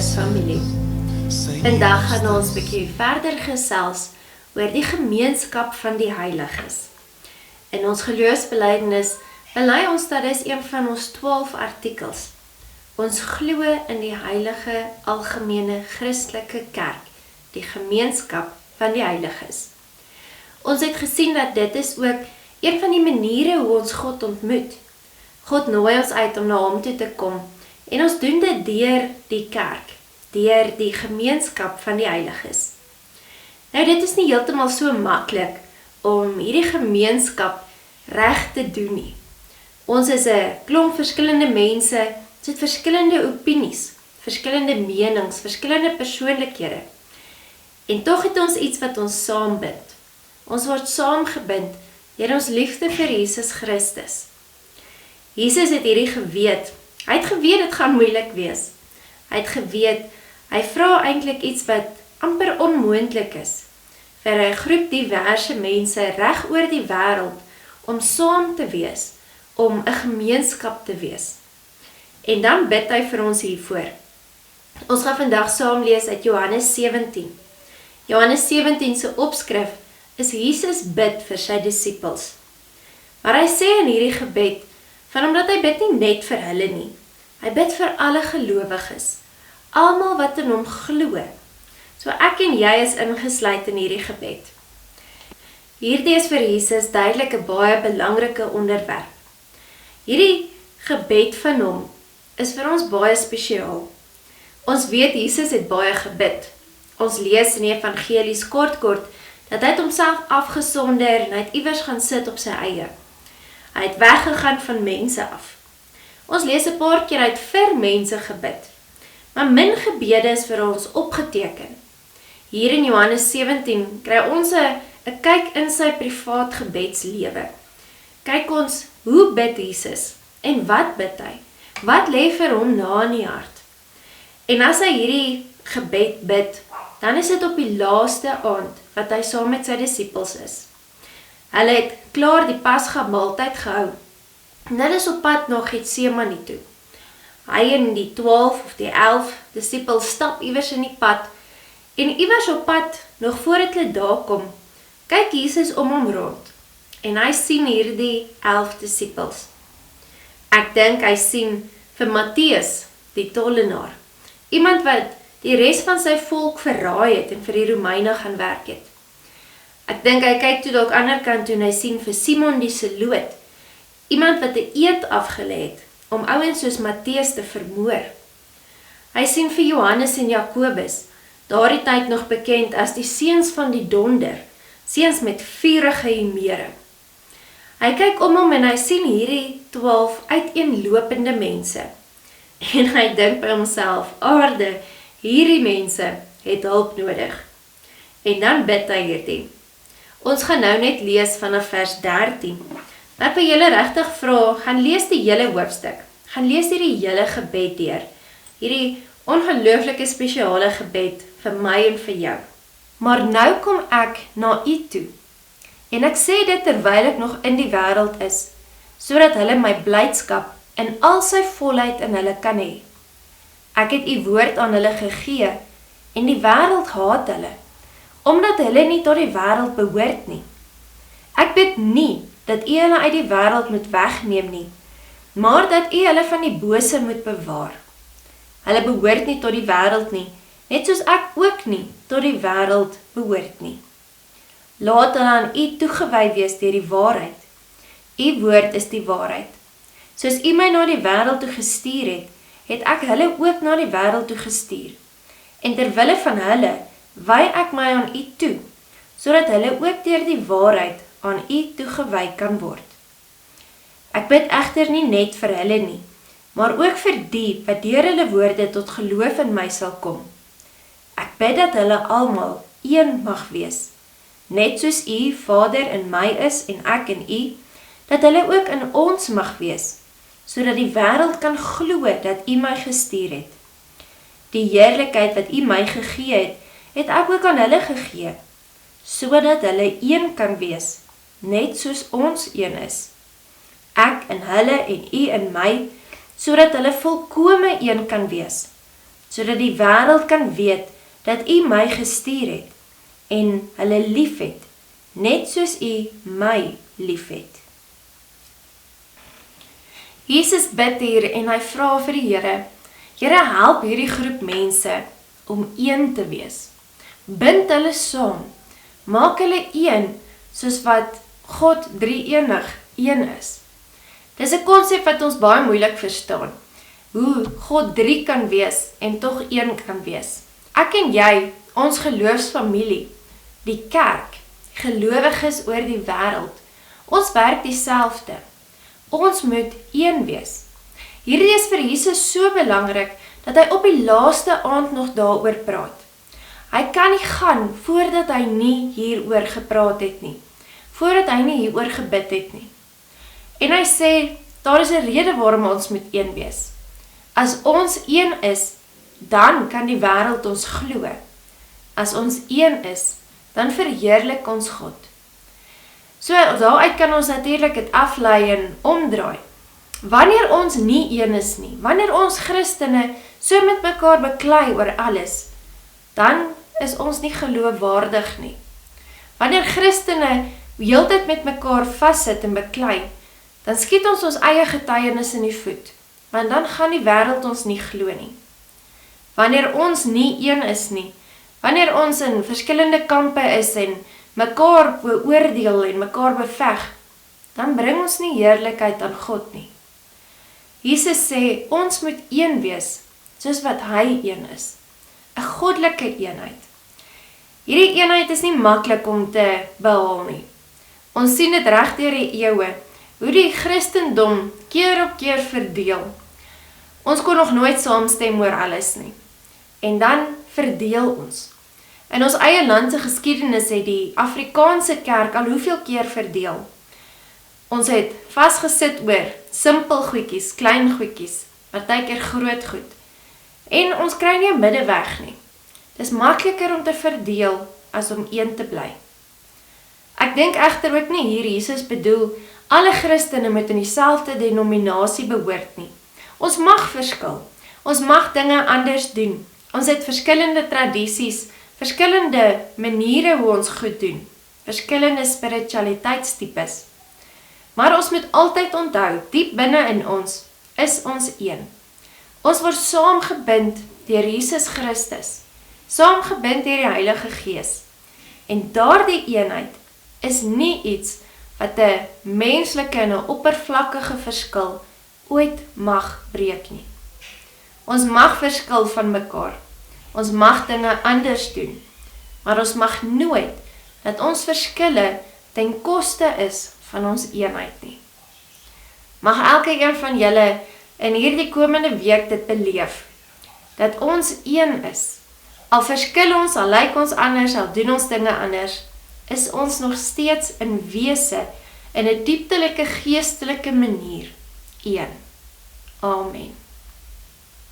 Christus familie. Vandag gaan ons 'n bietjie verder gesels oor die gemeenskap van die heiliges. In ons geloofsbelijdenis bely ons dat is een van ons 12 artikels. Ons glo in die heilige algemene Christelike kerk, die gemeenskap van die heiliges. Ons het gesien dat dit is ook een van die maniere hoe ons God ontmoet. God nooi ons uit om na hom toe te kom en ons doen dit deur die kerk, deur die gemeenskap van die heiliges. Nou dit is nie heeltemal so maklik om hierdie gemeenskap reg te doen nie. Ons is 'n klomp verskillende mense, ons het verskillende opinies, verskillende menings, verskillende persoonlikhede. En tog het ons iets wat ons saambind. Ons word saamgebind deur ons liefde vir Jesus Christus. Jesus het hierdie geweet. Hy het geweet dit gaan moeilik wees. Hy het geweet, hy vra eintlik iets wat amper onmoontlik is vir 'n groep diverse mense reg oor die wêreld om saam te wees, om 'n gemeenskap te wees. En dan bid hy vir ons hiervoor. Ons gaan vandag saam lees uit Johannes 17. Johannes 17 se opskrif is Jesus bid vir sy disippels. Maar hy sê in hierdie gebed, van omdat hy bid nie net vir hulle nie, hy bid vir alle gelowiges, almal wat in hom glo. So ek en jy is ingesluit in hierdie gebed. Hierdie is vir Jesus duidelik 'n baie belangrike onderwerp. Hierdie gebed van hom is vir ons baie spesiaal. Ons weet Jesus het baie gebid. Ons lees in die evangelies kort dat hy het homself afgesonder en hy het iewers gaan sit op sy eie. Hy het weggegaan van mense af. Ons lees 'n paar keer uit vir mense gebid. Maar min gebede is vir ons opgeteken. Hier in Johannes 17 kry ons 'n kyk in sy privaat gebedslewe. Kyk ons, hoe bid Jesus? En wat bid hy? Wat lê vir hom na in die hart? En as hy hierdie gebed bid, dan is dit op die laaste aand wat hy saam met sy disippels is. Hulle het klaar die Pasga maaltyd gehou. En hulle is op pad na Getsemane toe. Hy en die 12 of die 11 disippels stap iewers in die pad. En iewers op pad, nog voordat hulle daar kom, kyk Jesus om hom rond. En hy sien hierdie 11 disippels. Ek dink hy sien vir Matteus, die tollenaar. Iemand wat die res van sy volk verraai het en vir die Romeine gaan werk het. Ek dink hy kyk toe dalk ander kant toe en hy sien vir Simon die Seloot, iemand wat 'n eed afgelê het om ouens soos Matteus te vermoor. Hy sien vir Johannes en Jakobus, daardie tyd nog bekend as die seuns van die donder, seuns met vurige humere. Hy kyk om hom en hy sien hierdie 12 uiteenlopende mense. En hy dink by homself, aarde, hierdie mense het hulp nodig. En dan bid hy hierdie. Ons gaan nou net lees vanaf vers 13. Maar ek wil julle regtig vra, gaan lees die hele hoofstuk. Gaan lees hierdie hele gebed deur. Hierdie ongelooflike spesiale gebed vir my en vir jou. Maar nou kom ek na u toe. En ek sê dit terwyl ek nog in die wêreld is, sodat hulle my blydskap in al sy volheid in hulle kan hê. Ek het u woord aan hulle gegee en die wêreld haat hulle, omdat hulle nie tot die wêreld behoort nie. Ek bid nie dat u hulle uit die wêreld moet wegneem nie, maar dat u hulle van die bose moet bewaar. Hulle behoort nie tot die wêreld nie, net soos ek ook nie tot die wêreld behoort nie. Laat hulle aan u toegewy wees deur die waarheid. U woord is die waarheid. Soos u my na die wêreld toe gestuur het, het ek hulle ook na die wêreld toe gestuur. En terwille van hulle, wy ek my aan u toe, sodat hulle ook deur die waarheid aan u toegewy kan word. Ek bid egter nie net vir hulle nie, maar ook vir die wat deur hulle woorde tot geloof in my sal kom. Ek bid dat hulle almal een mag wees, net soos u, Vader, in my is en ek in u, dat hulle ook in ons mag wees, sodat die wêreld kan glo dat u my gestuur het. Die heerlikheid wat u my gegee het, het ek ook aan hulle gegee, sodat hulle een kan wees, net soos ons een is. Ek in hulle en u in my, sodat hulle volkome een kan wees, sodat die wêreld kan weet dat U my gestuur het en hulle liefhet, net soos U my liefhet. Jesus bid hier en hy vra vir die Here, Here, help hierdie groep mense om een te wees. Bind hulle saam, maak hulle een, soos wat God drie-enig een is. Dis 'n konsep wat ons baie moeilik verstaan, hoe God 3 kan wees en tog een kan wees. Ek en jy, ons geloofsfamilie, die kerk, gelowiges oor die wêreld, ons werk dieselfde. Ons moet een wees. Hierdie is vir Jesus so belangrik, dat hy op die laaste aand nog daaroor praat. Hy kan nie gaan, voordat hy nie hieroor gepraat het nie, voordat hy nie hieroor gebid het nie. En hy sê, daar is 'n rede waarom ons moet een wees. As ons een is, dan kan die wêreld ons glo. As ons een is, dan verheerlik ons God. So daaruit kan ons natuurlik dit aflei en omdraai. Wanneer ons nie een is nie, wanneer ons Christene so met mekaar beklei oor alles, dan is ons nie geloofwaardig nie. Wanneer Christene heeltyd met mekaar vassit en beklei, dan skiet ons eie getuienis in die voet, want dan gaan die wêreld ons nie glo nie. Wanneer ons nie een is nie, wanneer ons in verskillende kampe is en mekaar beoordeel en mekaar beveg, dan bring ons nie heerlikheid aan God nie. Jesus sê, ons moet een wees, soos wat hy een is. 'n Goddelike eenheid. Hierdie eenheid is nie maklik om te behaal nie. Ons sien dit reg deur die eeue, hoe die Christendom keer op keer verdeel. Ons kon nog nooit saamstem oor alles nie. En dan verdeel ons. In ons eie land se geskiedenis het die Afrikaanse kerk al hoeveel keer verdeel. Ons het vasgesit oor simpel goedjies, klein goedjies, partykeer groot goed. En ons kry nie 'n middeweg nie. Dis makliker om te verdeel as om een te bly. Ek dink egter ook nie hier Jesus bedoel alle Christene moet in dieselfde denominasie behoort nie. Ons mag verskil. Ons mag dinge anders doen. Ons het verskillende tradisies, verskillende maniere hoe ons goed doen, verskillende spiritualiteitstipes. Maar ons moet altyd onthou, diep binne in ons is ons een. Ons word saamgebind deur Jesus Christus, saamgebind deur die Heilige Gees. En daardie eenheid is nie iets wat 'n menslike en 'n oppervlakkige verskil ooit mag breek nie. Ons mag verskil van mekaar. Ons mag dinge anders doen. Maar ons mag nooit dat ons verskille ten koste is van ons eenheid nie. Mag elke een van julle in hierdie komende week dit beleef, dat ons een is. Al verskil ons, al lyk ons anders, al doen ons dinge anders, is ons nog steeds in wese, in 'n dieptelike geestelike manier, een. Amen.